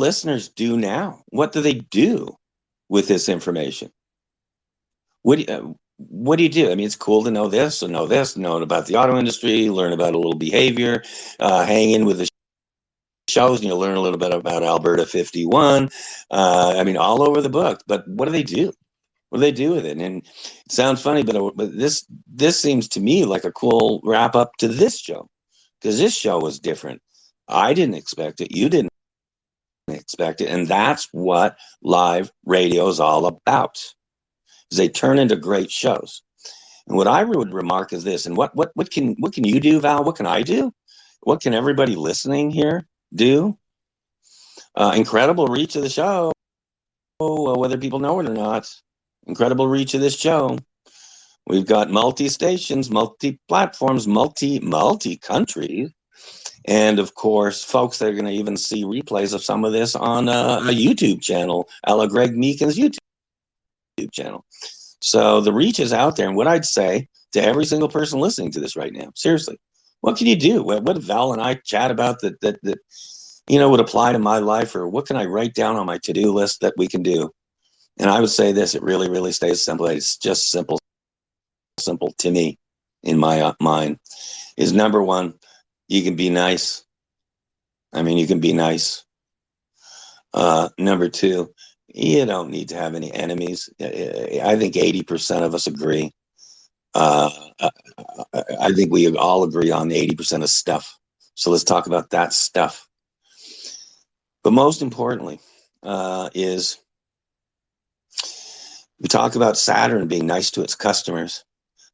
listeners do now? What do they do with this information? What do you do? I mean, it's cool to know this, know about the auto industry, learn about a little behavior, hang in with the shows, and you'll learn a little bit about Alberta 51. I mean, all over the book. But what do they do? What do they do with it? And it sounds funny, but this seems to me like a cool wrap up to this show, because this show was different. I didn't expect it. You didn't expect it. And that's what live radio is all about. Is they turn into great shows. And what I would remark is this, and what can you do, Val? What can I do? What can everybody listening here do? Incredible reach of the show, whether people know it or not. Incredible reach of this show. We've got multi-stations, multi-platforms, multi-countries. And of course, folks that are going to even see replays of some of this on a YouTube channel, a la Greg Meakin's YouTube channel. So the reach is out there. And what I'd say to every single person listening to this right now, seriously, what can you do? What Val and I chat about that would apply to my life, or what can I write down on my to-do list that we can do? And I would say this, it really, really stays simple. It's just simple to me in my mind, is number one, you can be nice. I mean, you can be nice. Number two, you don't need to have any enemies. I think 80% of us agree. I think we all agree on 80% of stuff. So let's talk about that stuff. But most importantly, is we talk about Saturn being nice to its customers.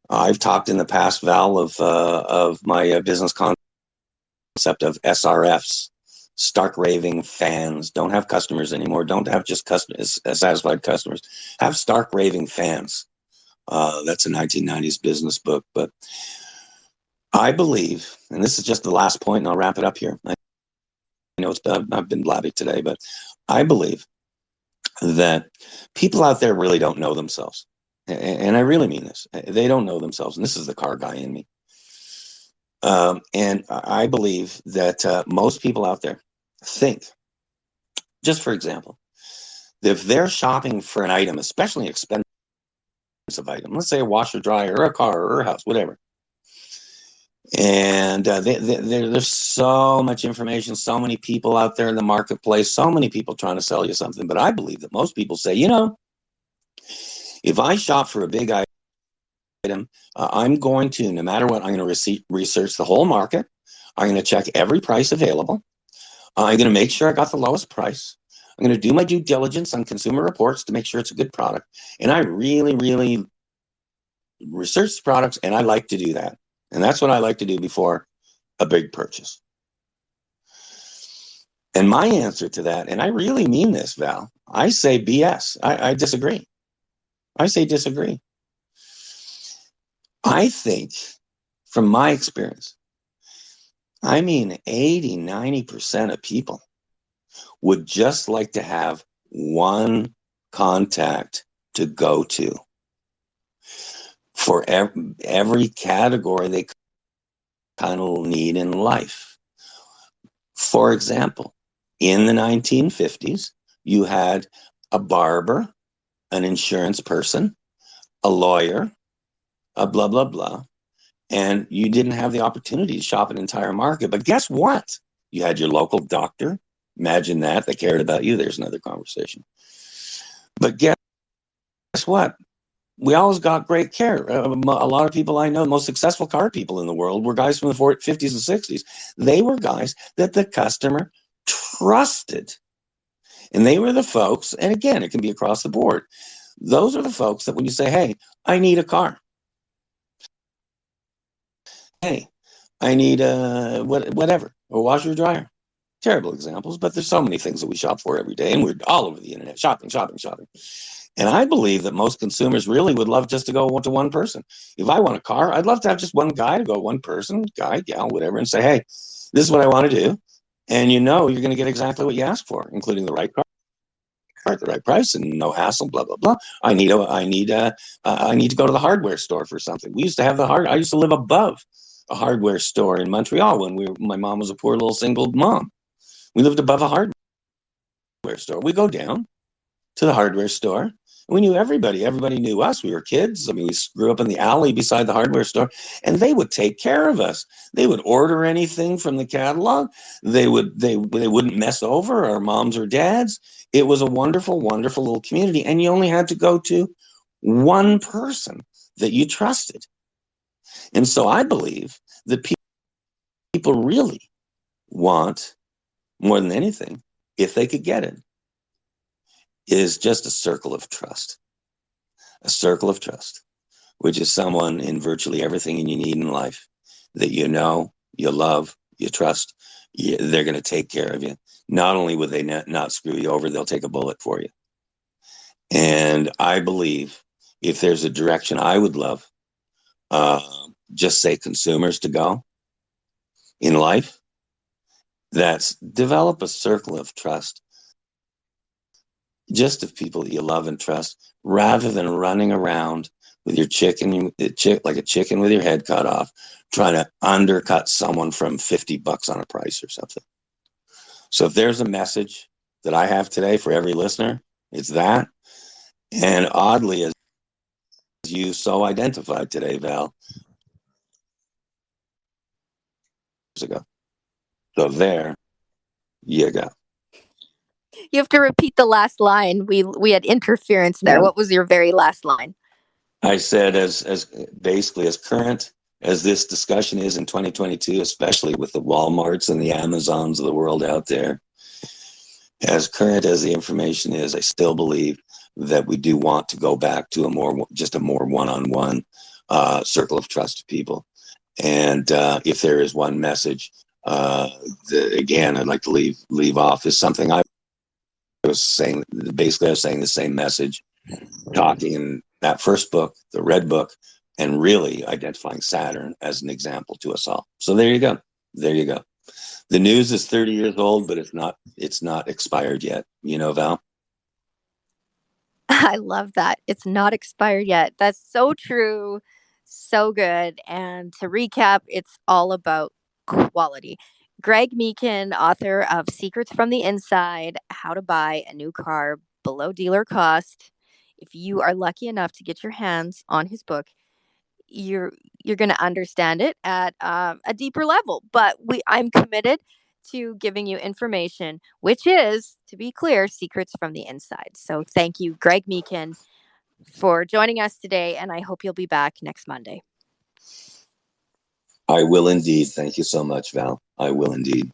I've talked in the past, Val, of my business concept of SRFs, stark raving fans. Don't have customers anymore. Don't have just satisfied customers. Have stark raving fans. That's a 1990s business book. But I believe, and this is just the last point, and I'll wrap it up here. I know I've been blabbing today, but I believe that people out there really don't know themselves. And I really mean this. They don't know themselves. And this is the car guy in me. And I believe that most people out there think, just for example, that if they're shopping for an item, especially an expensive item, let's say a washer, dryer, or a car, or a house, whatever, and there's so much information, so many people out there in the marketplace, so many people trying to sell you something. But I believe that most people say, if I shop for a big item, I'm going to, no matter what, I'm going to research the whole market. I'm going to check every price available. I'm going to make sure I got the lowest price. I'm going to do my due diligence on Consumer Reports to make sure it's a good product. And I really, really research the products, and I like to do that. And that's what I like to do before a big purchase. And my answer to that, and I really mean this, Val, I say BS. I disagree. I say disagree. I think, from my experience, 80, 90% of people would just like to have one contact to go to for every category they kind of need in life. For example, in the 1950s, you had a barber, an insurance person, a lawyer, a blah, blah, blah. And you didn't have the opportunity to shop an entire market. But guess what? You had your local doctor. Imagine that. They cared about you. There's another conversation. But guess what? We always got great care. A lot of people I know, the most successful car people in the world, were guys from the 50s and 60s. They were guys that the customer trusted. And they were the folks, and again, it can be across the board. Those are the folks that when you say, hey, I need a car. Hey, I need whatever, a washer or dryer. Terrible examples, but there's so many things that we shop for every day, and we're all over the internet, shopping. And I believe that most consumers really would love just to go to one person. If I want a car, I'd love to have just one guy to go, one person, guy, gal, whatever, and say, hey, this is what I want to do. And you're going to get exactly what you ask for, including the right car at the right price and no hassle, blah, blah, blah. I need to go to the hardware store for something. We used to have I used to live above a hardware store in Montreal when my mom was a poor little single mom. We lived above a hardware store. We go down to the hardware store. We knew everybody. Everybody knew us. We were kids. I mean, we grew up in the alley beside the hardware store, and they would take care of us. They would order anything from the catalog. They wouldn't mess over our moms or dads. It was a wonderful, wonderful little community, and you only had to go to one person that you trusted. And so I believe that people really want, more than anything, if they could get it, is just a circle of trust. A circle of trust, which is someone in virtually everything you need in life that you know, you love, you trust. They're going to take care of you. Not only will they not screw you over, they'll take a bullet for you. And I believe if there's a direction I would love, just say consumers to go in life, that's develop a circle of trust, just of people that you love and trust, rather than running around with your like a chicken with your head cut off, trying to undercut someone from $50 on a price or something. So if there's a message that I have today for every listener, it's that. And oddly, as you so identified today, Val, ago. So there you go. You have to repeat the last line. We had interference there. Yeah. What was your very last line? I said, as basically as current as this discussion is in 2022, especially with the Walmarts and the Amazons of the world out there, as current as the information is, I still believe that we do want to go back to a more one-on-one circle of trust to people. And if there is one message, again, I'd like to leave off is something I was saying. Basically, I was saying the same message, talking in that first book, the Red Book, and really identifying Saturn as an example to us all. So there you go. There you go. The news is 30 years old, but it's not expired yet. You know, Val? I love that. It's not expired yet. That's so true. So good. And to recap, it's all about quality. Greg Meakin, author of Secrets from the Inside, How to Buy a New Car Below Dealer Cost. If you are lucky enough to get your hands on his book, you're you're going to understand it at a deeper level. But I'm committed to giving you information, which is, to be clear, secrets from the inside. So thank you, Greg Meakin, for joining us today, and I hope you'll be back next Monday. I will indeed. Thank you so much, Val. I will indeed.